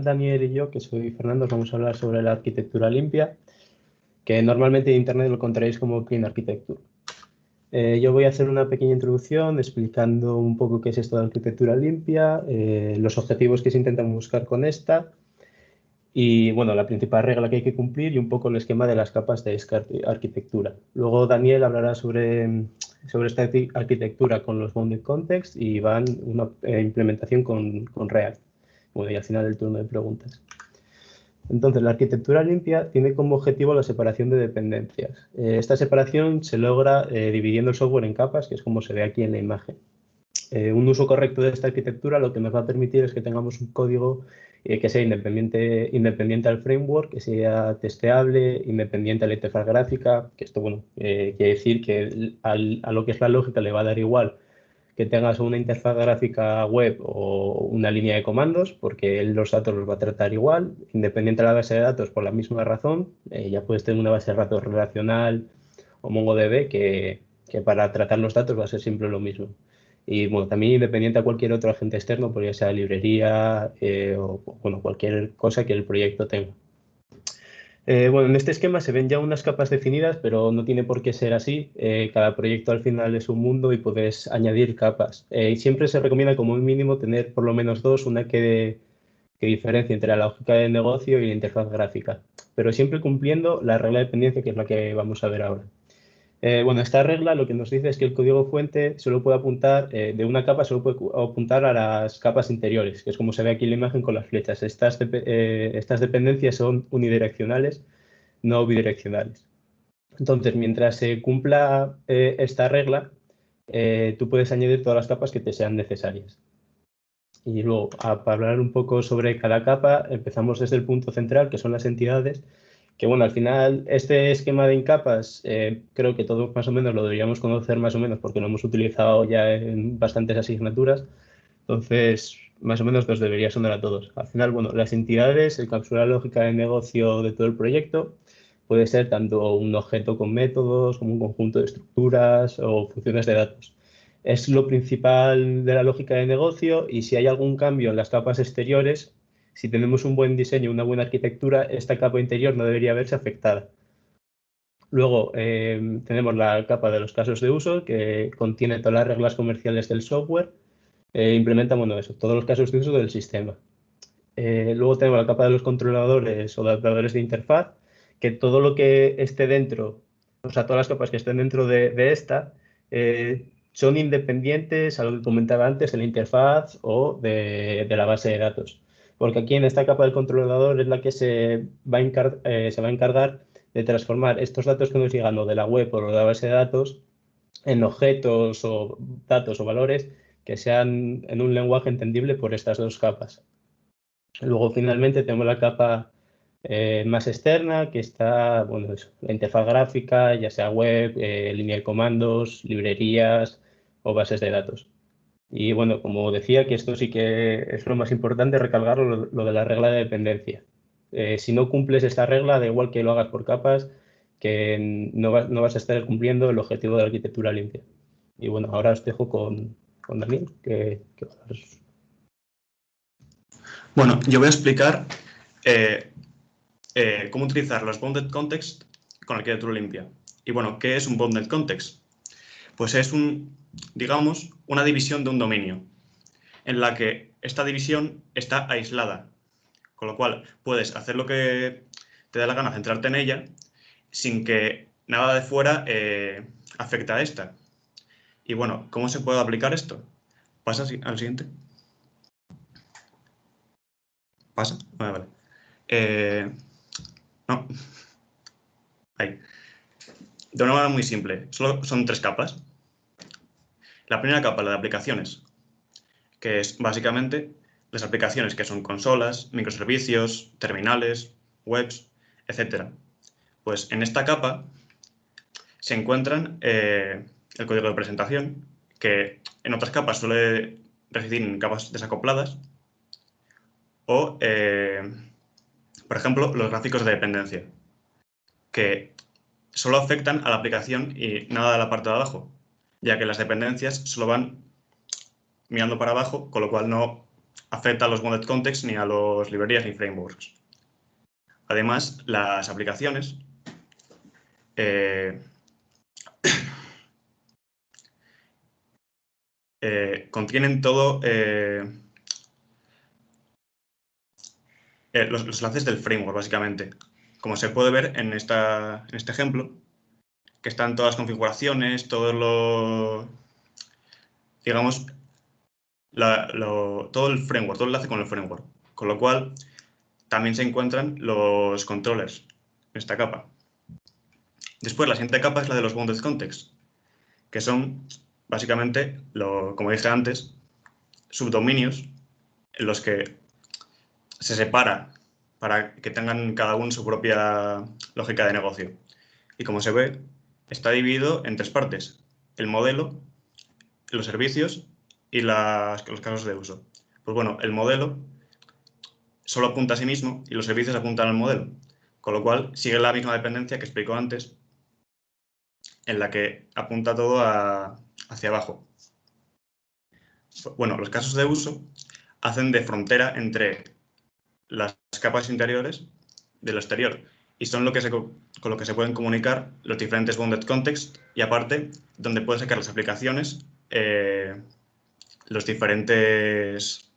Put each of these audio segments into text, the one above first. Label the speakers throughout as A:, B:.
A: Daniel y yo, que soy Fernando, os vamos a hablar sobre la arquitectura limpia, que normalmente en Internet lo encontraréis como Clean Architecture. Yo voy a hacer una pequeña introducción explicando un poco qué es esto de arquitectura limpia, los objetivos que se intentan buscar con esta y, bueno, la principal regla que hay que cumplir y un poco el esquema de las capas de esta arquitectura. Luego Daniel hablará sobre esta arquitectura con los Bounded Context y van una implementación con React. Bueno, y al final el turno de preguntas. Entonces, la arquitectura limpia tiene como objetivo la separación de dependencias. Esta separación se logra dividiendo el software en capas, que es como se ve aquí en la imagen. Un uso correcto de esta arquitectura lo que nos va a permitir es que tengamos un código que sea independiente al framework, que sea testeable, independiente a la interfaz gráfica, que esto, bueno, quiere decir que a lo que es la lógica le va a dar igual que tengas una interfaz gráfica web o una línea de comandos, porque él los datos los va a tratar igual, independiente de la base de datos por la misma razón. Ya puedes tener una base de datos relacional o MongoDB que para tratar los datos va a ser siempre lo mismo. Y bueno, también independiente a cualquier otro agente externo, podría ser librería o bueno, cualquier cosa que el proyecto tenga. Bueno, en este esquema se ven ya unas capas definidas, pero no tiene por qué ser así. Cada proyecto al final es un mundo y puedes añadir capas. Y siempre se recomienda como un mínimo tener por lo menos dos, una que diferencie entre la lógica de negocio y la interfaz gráfica, pero siempre cumpliendo la regla de dependencia, que es la que vamos a ver ahora. Bueno, esta regla lo que nos dice es que el código fuente solo puede apuntar, de una capa solo puede apuntar a las capas interiores, que es como se ve aquí en la imagen con las flechas. Estas dependencias son unidireccionales, no bidireccionales. Entonces, mientras se cumpla esta regla, tú puedes añadir todas las capas que te sean necesarias. Y luego, para hablar un poco sobre cada capa, empezamos desde el punto central, que son las entidades, que bueno, al final este esquema de capas creo que todos más o menos lo deberíamos conocer más o menos porque lo hemos utilizado ya en bastantes asignaturas, entonces más o menos nos debería sonar a todos. Al final, bueno, las entidades encapsulan la lógica de negocio de todo el proyecto, puede ser tanto un objeto con métodos como un conjunto de estructuras o funciones de datos. Es lo principal de la lógica de negocio y si hay algún cambio en las capas exteriores, si tenemos un buen diseño, una buena arquitectura, esta capa interior no debería verse afectada. Luego tenemos la capa de los casos de uso, que contiene todas las reglas comerciales del software. Implementa, bueno, eso, todos los casos de uso del sistema. Luego tenemos la capa de los controladores o adaptadores de interfaz, que todo lo que esté dentro, o sea, todas las capas que estén dentro de esta, son independientes a lo que comentaba antes de la interfaz o de la base de datos. Porque aquí en esta capa del controlador es la que se va a encargar de transformar estos datos que nos llegan o de la web o de la base de datos en objetos o datos o valores que sean en un lenguaje entendible por estas dos capas. Luego, finalmente, tenemos la capa más externa, que está, bueno, eso, la interfaz gráfica, ya sea web, línea de comandos, librerías o bases de datos. Y bueno, como decía, que esto sí que es lo más importante, recalcar lo de la regla de dependencia. Si no cumples esta regla, da igual que lo hagas por capas, que no vas a estar cumpliendo el objetivo de la arquitectura limpia. Y bueno, ahora os dejo con Daniel, que va a dar.
B: Bueno, yo voy a explicar cómo utilizar los Bounded Context con arquitectura limpia. Y bueno, ¿qué es un Bounded Context? Pues es digamos, una división de un dominio, en la que esta división está aislada, con lo cual puedes hacer lo que te dé la gana, centrarte en ella, sin que nada de fuera afecte a esta. Y bueno, ¿cómo se puede aplicar esto? Pasa al siguiente. ¿Pasa? Vale. No. Ahí. De una manera muy simple. Solo son tres capas. La primera capa, la de aplicaciones, que es básicamente las aplicaciones que son consolas, microservicios, terminales, webs, etc. Pues en esta capa se encuentran el código de presentación, que en otras capas suele residir en capas desacopladas, o, por ejemplo, los gráficos de dependencia, que solo afectan a la aplicación y nada a la parte de abajo, ya que las dependencias solo van mirando para abajo, con lo cual no afecta a los bounded contexts ni a los librerías ni frameworks. Además, las aplicaciones contienen todo los enlaces del framework, básicamente. Como se puede ver en este ejemplo, que están todas las configuraciones, todo digamos, todo el framework, todo el enlace con el framework. Con lo cual, también se encuentran los controllers en esta capa. Después, la siguiente capa es la de los bounded contexts, que son, básicamente, como dije antes, subdominios en los que se separa para que tengan cada uno su propia lógica de negocio. Y como se ve, está dividido en tres partes: el modelo, los servicios y los casos de uso. Pues bueno, el modelo solo apunta a sí mismo y los servicios apuntan al modelo, con lo cual sigue la misma dependencia que explicó antes, en la que apunta todo hacia abajo. Bueno, los casos de uso hacen de frontera entre las capas interiores de lo exterior y son con lo que se pueden comunicar los diferentes bounded contexts y aparte donde pueden sacar las aplicaciones los diferentes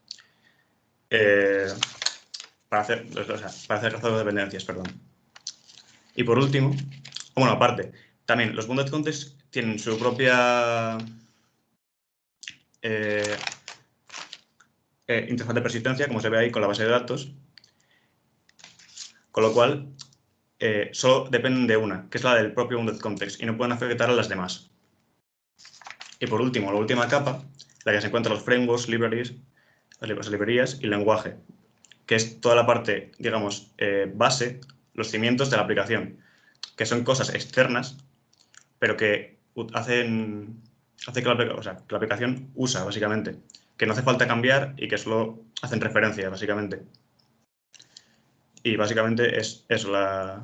B: para hacer casos de dependencias, perdón. Y por último, bueno, aparte, también los bounded contexts tienen su propia interfaz de persistencia, como se ve ahí con la base de datos, con lo cual solo dependen de una, que es la del propio bounded context, y no pueden afectar a las demás. Y por último, la última capa, la que se encuentra los frameworks, las librerías y lenguaje, que es toda la parte, digamos, base, los cimientos de la aplicación, que son cosas externas, pero que hace que la aplicación usa, básicamente, que no hace falta cambiar y que solo hacen referencia, básicamente. Y básicamente es eso la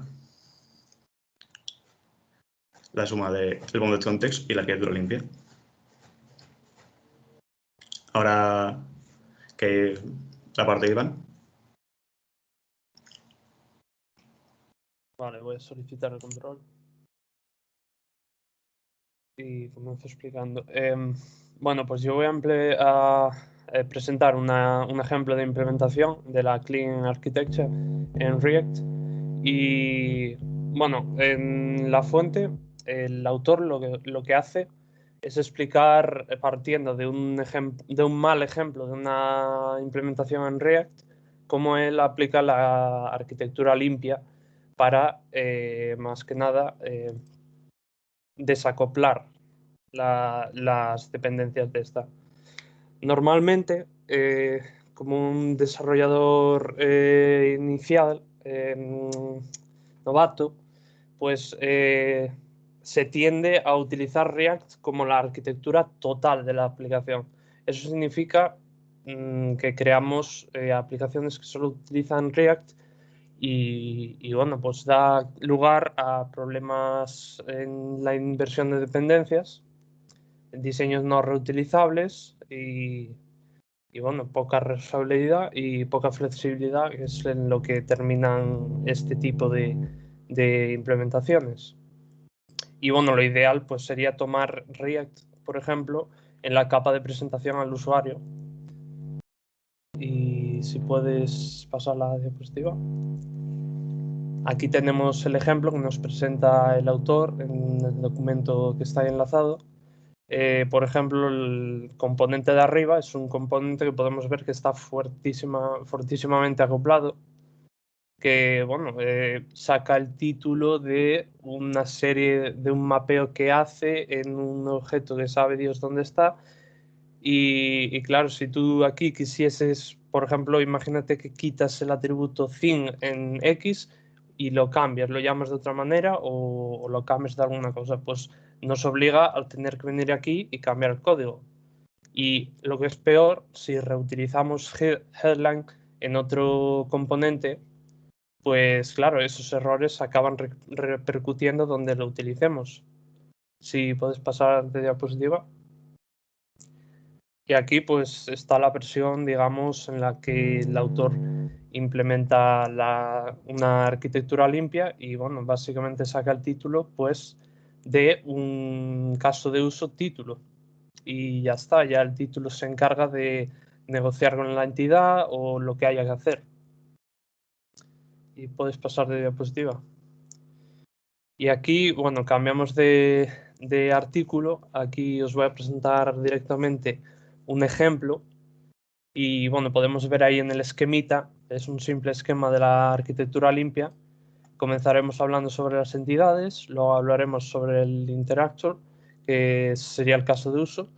B: suma del bounded context y la arquitectura limpia. Ahora que la parte de Iván.
C: Vale, voy a solicitar el control. Y comienzo explicando. Bueno, pues yo voy a presentar un ejemplo de implementación de la Clean Architecture en React. Y bueno, en la fuente, el autor lo que hace es explicar, partiendo de un mal ejemplo de una implementación en React, cómo él aplica la arquitectura limpia para, más que nada, desacoplar las dependencias de esta. Normalmente, como un desarrollador inicial, novato, pues se tiende a utilizar React como la arquitectura total de la aplicación. Eso significa que creamos aplicaciones que solo utilizan React y bueno, pues da lugar a problemas en la inversión de dependencias, diseños no reutilizables y bueno, poca reusabilidad y poca flexibilidad, que es en lo que terminan este tipo de implementaciones. Y bueno, lo ideal pues sería tomar React, por ejemplo, en la capa de presentación al usuario. Y si puedes pasar la diapositiva. Aquí tenemos el ejemplo que nos presenta el autor en el documento que está ahí enlazado. Por ejemplo, el componente de arriba es un componente que podemos ver que está fuertísimamente acoplado, que bueno, saca el título de una serie, de un mapeo que hace en un objeto que sabe Dios dónde está. Y claro, si tú aquí quisieses, por ejemplo, imagínate que quitas el atributo thing en X y lo cambias, lo llamas de otra manera o lo cambias de alguna cosa, pues nos obliga a tener que venir aquí y cambiar el código. Y lo que es peor, si reutilizamos headline en otro componente, pues claro, esos errores acaban repercutiendo donde lo utilicemos. Si puedes pasar de diapositiva. Y aquí pues está la versión, digamos, en la que el autor implementa una arquitectura limpia y, bueno, básicamente saca el título pues de un caso de uso título. Y ya está, ya el título se encarga de negociar con la entidad o lo que haya que hacer. Y puedes pasar de diapositiva. Y aquí, bueno, cambiamos de artículo. Aquí os voy a presentar directamente un ejemplo. Y bueno, podemos ver ahí en el esquemita, es un simple esquema de la arquitectura limpia. Comenzaremos hablando sobre las entidades, luego hablaremos sobre el interactor, que sería el caso de uso,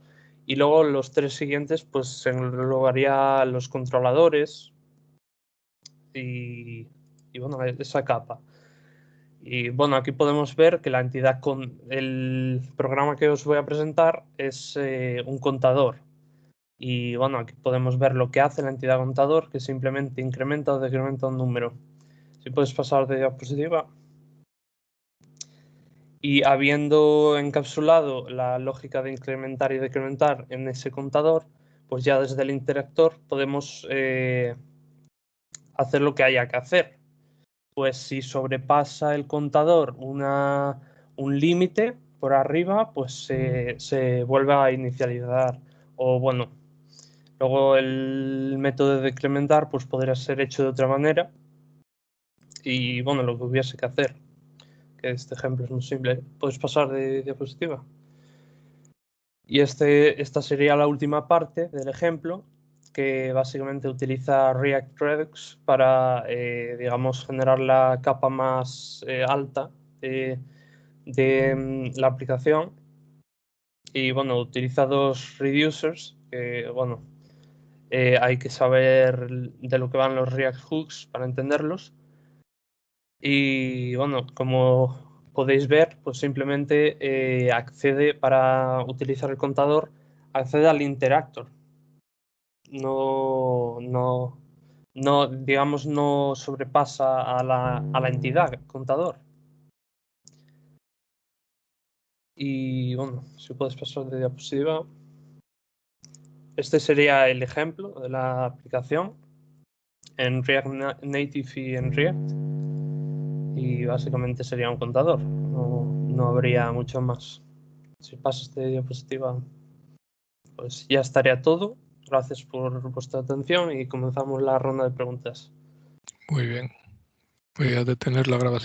C: y luego los 3 siguientes pues se englobaría los controladores y bueno, esa capa. Y bueno, aquí podemos ver que la entidad con el programa que os voy a presentar es un contador. Y bueno, aquí podemos ver lo que hace la entidad contador, que simplemente incrementa o decrementa un número. Si puedes pasar de diapositiva. Y habiendo encapsulado la lógica de incrementar y decrementar en ese contador, pues ya desde el interactor podemos hacer lo que haya que hacer. Pues si sobrepasa el contador un límite por arriba, pues se vuelve a inicializar. O bueno, luego el método de decrementar pues podría ser hecho de otra manera. Y bueno, lo que hubiese que hacer. Que este ejemplo es muy simple. Puedes pasar de diapositiva. Y esta sería la última parte del ejemplo, que básicamente utiliza React Redux para, digamos, generar la capa más alta de la aplicación. Y bueno, utiliza 2 reducers, que bueno, hay que saber de lo que van los React hooks para entenderlos. Y bueno, como podéis ver, pues simplemente accede para utilizar el contador, accede al interactor. No, digamos, no sobrepasa a la entidad contador. Y bueno, si puedes pasar de diapositiva. Este sería el ejemplo de la aplicación en React Native y en React. Y básicamente sería un contador, no habría mucho más. Si pasas de diapositiva, pues ya estaría todo. Gracias por vuestra atención y comenzamos la ronda de preguntas.
D: Muy bien. Voy a detener la grabación.